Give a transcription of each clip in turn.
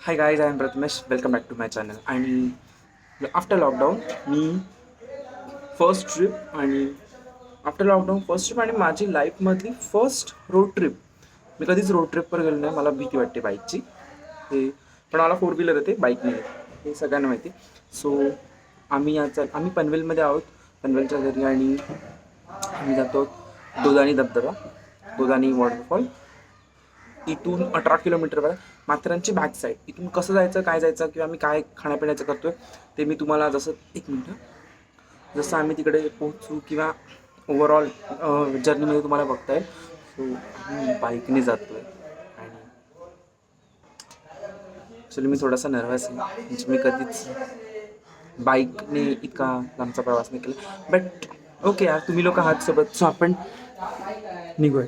High guys, I am Prathamesh. Welcome back to my channel. आणि after lockdown मी first trip आणि माझी लाईफमधली फर्स्ट रोड ट्रिप. मी कधीच रोड ट्रिपवर गेलो नाही. मला भीती वाटते बाईकची. ते पण मला फोर व्हीलर येते, बाईक नाही येते, हे सगळ्यांना माहिती. सो आम्ही पनवेलमध्ये आहोत, पनवेलच्या घरी. आणि आम्ही जातो दोदानी धबधबा, दोदानी वॉटरफॉल. इथून 18 किलोमीटरवर आहे. माथेरानची बॅक साईड. इथून कसं जायचं, काय जायचं, किंवा आम्ही काय खाण्यापिण्याचं करतोय ते मी तुम्हाला एक मिनटं जसं आम्ही तिकडे पोहोचू किंवा ओव्हरऑल जर्नीमध्ये तुम्हाला बघता येईल. सो आम्ही बाईकने जातो आहे. आणि ॲक्च्युली मी थोडासा नर्वस आहे, म्हणजे मी कधीच बाईकने इतका लांबचा प्रवास नाही केला. बट ओके यार, तुम्ही लोक आहात सोबत, सो आपण निघूया.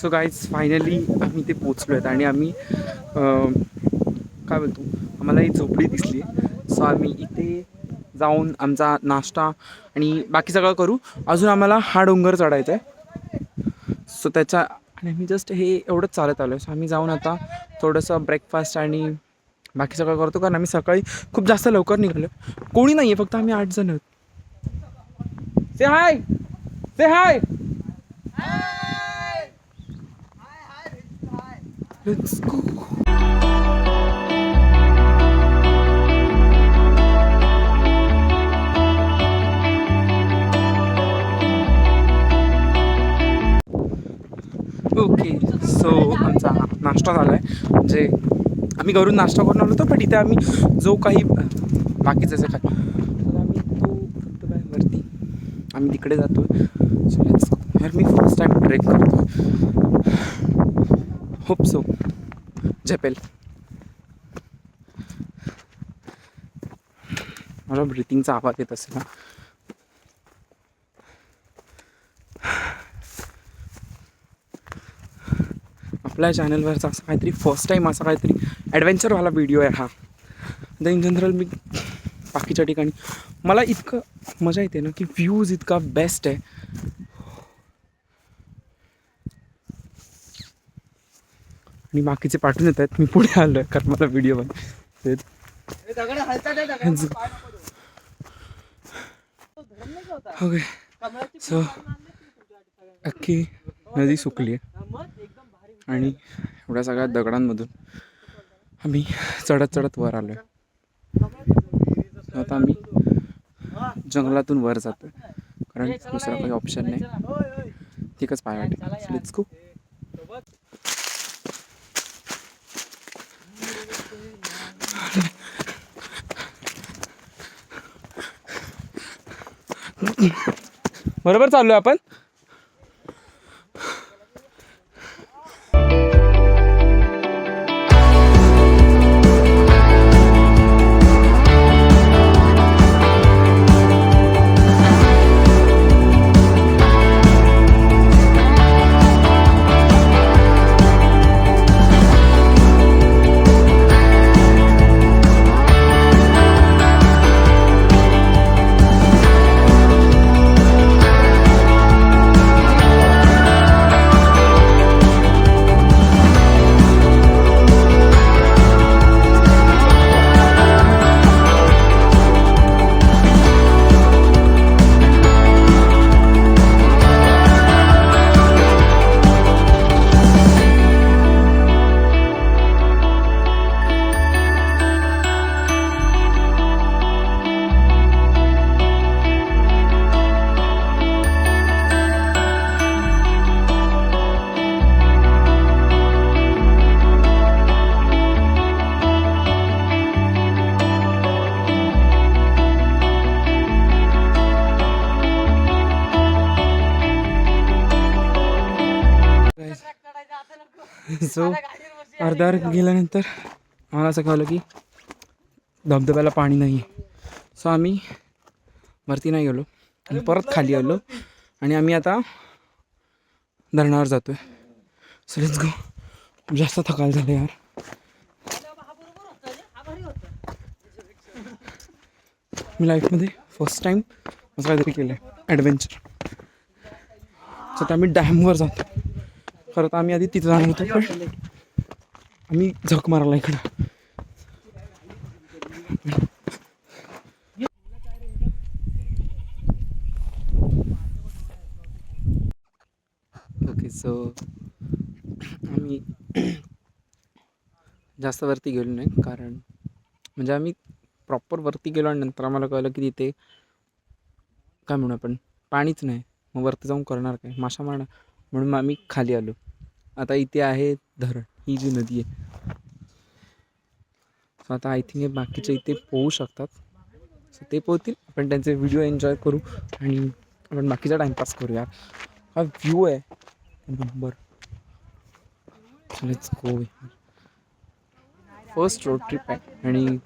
सो गाईज, फायनली आम्ही ते पोचलो आहेत. आणि आम्ही काय बोलतो आम्हाला ही झोपडी दिसली. सो आम्ही इथे जाऊन आमचा नाश्ता आणि बाकी सगळं करू. अजून आम्हाला हा डोंगर चढायचा आहे. सो त्याच्या आणि आम्ही जस्ट हे एवढंच चालत आलो आहे. सो आम्ही जाऊन आता थोडंसं ब्रेकफास्ट आणि बाकी सगळं करतो, कारण आम्ही सकाळी खूप जास्त लवकर निघालो. कोणी नाही आहे, फक्त आम्ही 8 जण आहोत. से हाय, से हाय. Let's go. ओके, सो आमचा नाश्ता झाला आहे. म्हणजे आम्ही घरून नाश्ता करून आलो होतो, पण इथे आम्ही जो काही बाकीचं जे काय तर आम्ही तो वरती आम्ही तिकडे जातो आहे. सो लेट्स यार, मी फर्स्ट टाईम ट्रेक करतो. होप सो झेपेल. मला ब्रिथिंगचा आवाज येत असेल ना. आपल्या चॅनलवरचा असं काहीतरी फर्स्ट टाईम असा काहीतरी ॲडव्हेंचरवाला व्हिडिओ आहे हा. आता इन जनरल मी बाकीच्या ठिकाणी मला इतकं मजा येते ना की व्ह्यूज इतका बेस्ट आहे. आणि बाकीचे पाठवून येत आहेत. मी पुढे आलो आहे कारण मला व्हिडिओ बनवायचे. ओके, सो अख्खी नदी सुकली आहे आणि एवढ्या सगळ्या दगडांमधून आम्ही चढत चढत वर आलो आहे. आता आम्ही जंगलातून वर जातो आहे, कारण दुसरा काही ऑप्शन नाही. ठीकच पाय वाटेल. Let's go. बरोबर चाललोय आपण. सो अर्धा गेल्यानंतर मला असं कळलं की धबधब्याला पाणी नाही आहे. सो आम्ही वरती नाही गेलो आणि परत खाली आलो आणि आम्ही आता धरणावर जातो आहे. So let's go. जास्त थकाल झालं यार. मी लाईफमध्ये फर्स्ट टाईम असं काहीतरी केलं आहे ॲडव्हेंचर. सो आता आम्ही डॅमवर जातो. खरं तर आम्ही आधी तिथं जाणार होतो, पण आम्ही झक मारला इकडं. ओके, सो आम्ही जास्त वरती गेलो नाही, कारण म्हणजे आम्ही प्रॉपर वरती गेलो आणि नंतर आम्हाला कळलं की तिथे काय म्हणू आपण पाणीच नाही. मग वरती जाऊन करणार काय, माशा मारणार. म्हणून मग आम्ही खाली आलो. आता इथे आहे धरण, ही जी नदी आहे. सो आता आय थिंक हे बाकीचे इथे पोहू शकतात. सो ते पोहतील, आपण त्यांचे व्हिडिओ एन्जॉय करू आणि आपण बाकीचा टाईमपास करूया. हा व्ह्यू आहे number. Let's go. First road trip आहे आणि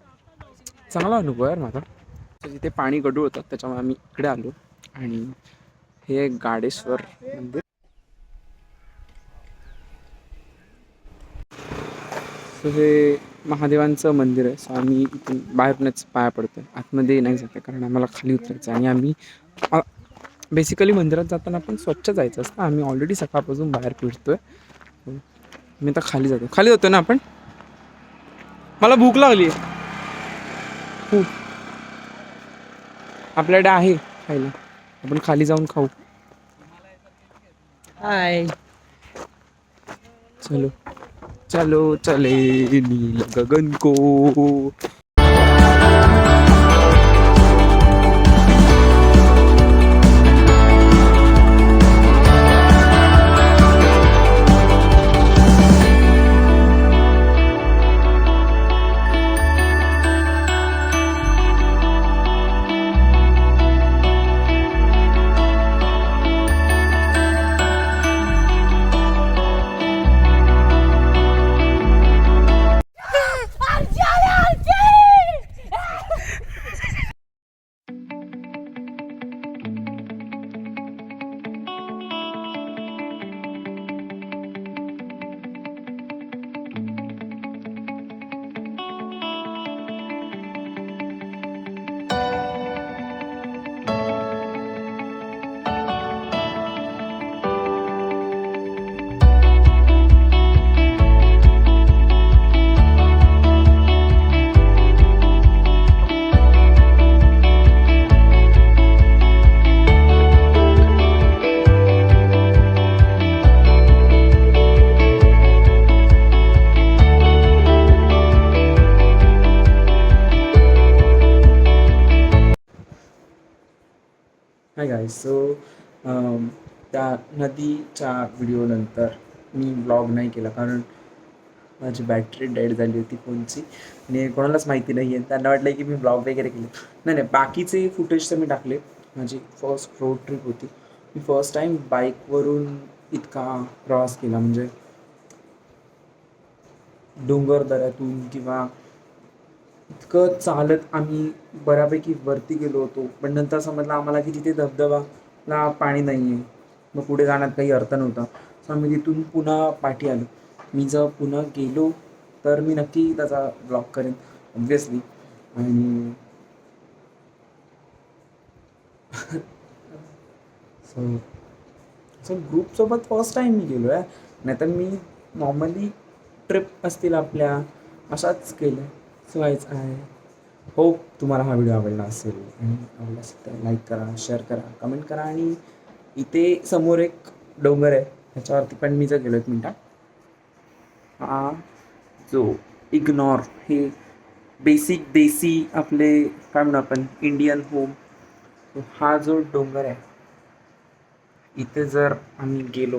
चांगला अनुभव आहे माझा. जिथे पाणी गढूळ होतं त्याच्यामुळे आम्ही इकडे आलो. आणि हे गाडेश्वर मंदिर. सो हे महादेवांचं मंदिर आहे. सो आम्ही इथून बाहेरूनच पाया पडतो आहे, आतमध्ये नाही जाते कारण आम्हाला खाली उतरायचं आहे. आणि आम्ही बेसिकली मंदिरात जाताना पण स्वच्छ जायचं असतं. आम्ही ऑलरेडी सकाळपासून बाहेर फिरतो आहे. मी आता खाली जातो ना आपण. मला भूक लागली आहे खूप. आपल्याकडे आहे खायला, आपण खाली जाऊन खाऊ. हाय, चलो चलो चले नील गगन को. Hi guys. सो त्या नदीच्या व्हिडिओनंतर मी ब्लॉग नाही केला कारण माझी बॅटरी डेड झाली होती फोनची आणि कोणालाच माहिती नाही आहे. त्यांना वाटलं की मी ब्लॉग वगैरे केले. नाही नाही, बाकीचे फुटेज तर मी टाकले. माझी फर्स्ट रोड ट्रिप होती. मी फर्स्ट टाईम बाईकवरून इतका प्रवास केला, म्हणजे डोंगर दऱ्यातून किंवा इतकं चालत आम्ही बऱ्यापैकी वरती गेलो होतो. पण नंतर समजलं आम्हाला की तिथे धबधबाला पाणी नाही आहे, मग पुढे जाण्यात काही अर्थ नव्हता. सो आम्ही तिथून पुन्हा पाठी आलो. मी जर पुन्हा गेलो तर मी नक्की त्याचा ब्लॉग करेन ऑब्व्हियसली. आणि सो सो ग्रुपसोबत फर्स्ट टाईम मी गेलो आहे. नाहीतर मी नॉर्मली ट्रिप असतील आपल्या अशाच केल्या. सो आहे. होप तुम्हाला हा व्हिडिओ आवडला असेल आणि आवडला असेल तर लाईक करा, शेअर करा, कमेंट करा. आणि इथे समोर एक डोंगर आहे, ह्याच्यावरती पण मी जर गेलो एक मिनटात, हा जो इग्नॉर हे बेसिक देसी आपले काय म्हणू आपण इंडियन होम, हा जो डोंगर आहे इथे जर आम्ही गेलो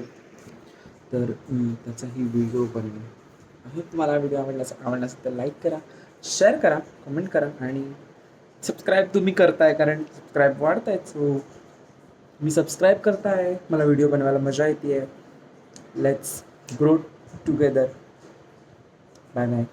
तर मी त्याचाही व्हिडिओ बनवेन. आहे तुम्हाला व्हिडिओ आवडला असेल तर लाईक करा, शेअर करा, कमेंट करा आणि सबस्क्राईब तुम्ही करताय कारण सबस्क्राईब वाढत आहेत. सो मी सबस्क्राईब करताय, मला व्हिडिओ बनवायला मजा येते आहे. Let's grow together. Bye bye.